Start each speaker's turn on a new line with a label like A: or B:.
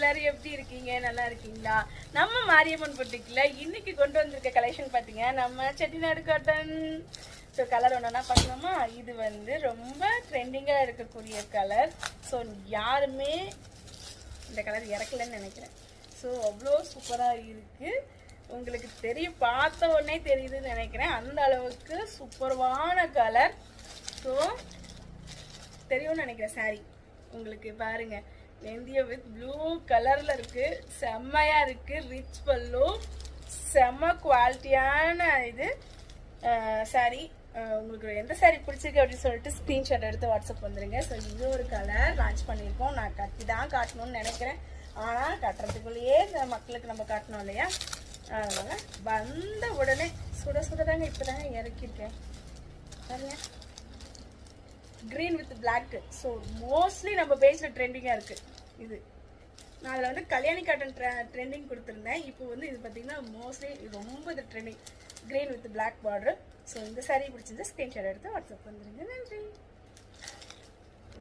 A: எல்லாரும் எப்படி இருக்கீங்க? நல்லா இருக்கீங்களா? நம்ம மாரியம்மன் பொட்டிக்கில் இன்னைக்கு கொண்டு வந்திருக்க கலெக்ஷன் பார்த்தீங்க நம்ம செட்டிநாடு காட்டன். ஸோ கலர் ஒன்றுனா பார்க்கலாமா? இது வந்து ரொம்ப ட்ரெண்டிங்காக இருக்கக்கூடிய கலர். ஸோ யாருமே இந்த கலர் இறக்கலன்னு நினைக்கிறேன். ஸோ அவ்வளோ சூப்பராக இருக்குது. உங்களுக்கு தெரியும், பார்த்த உடனே தெரியுதுன்னு நினைக்கிறேன். அந்த அளவுக்கு சூப்பர்வான கலர். ஸோ தெரியும்னு நினைக்கிறேன். சாரி உங்களுக்கு பாருங்க, வெந்தய வித் ப்ளூ கலர்ல இருக்கு. செம்மையா இருக்கு. ரிச் பல்லு, செம்ம குவாலிட்டியான இது சாரி. உங்களுக்கு எந்த சாரி பிடிச்சிருக்கு அப்படின்னு சொல்லிட்டு ஸ்க்ரீன்ஷாட் எடுத்து வாட்ஸ்அப் வந்துருங்க. ஸோ இது ஒரு கலர் லான்ச் பண்ணியிருக்கோம். நான் கட்டி தான் காட்டணும்னு நினைக்கிறேன். ஆனால் கட்டுறதுக்குள்ளேயே இந்த மக்களுக்கு நம்ம காட்டணும் இல்லையா? அதனால வந்த உடனே சுட சுடதாங்க இப்போ தாங்க இறக்கியிருக்கேன் பாருங்க. Green with black. So mostly நம்ம பேஜில் ட்ரெண்டிங்காக இருக்குது இது. நான் அதில் வந்து கல்யாணி காட்டன் ட்ரெண்டிங் கொடுத்துருந்தேன். இப்போ வந்து இது பார்த்தீங்கன்னா மோஸ்ட்லி ரொம்ப இது trending. Green with black border. So இந்த சாரீ பிடிச்சிருந்து ஸ்க்ரீன்ஷாட் எடுத்து வாட்ஸ்அப் வந்துடுங்க. நன்றி.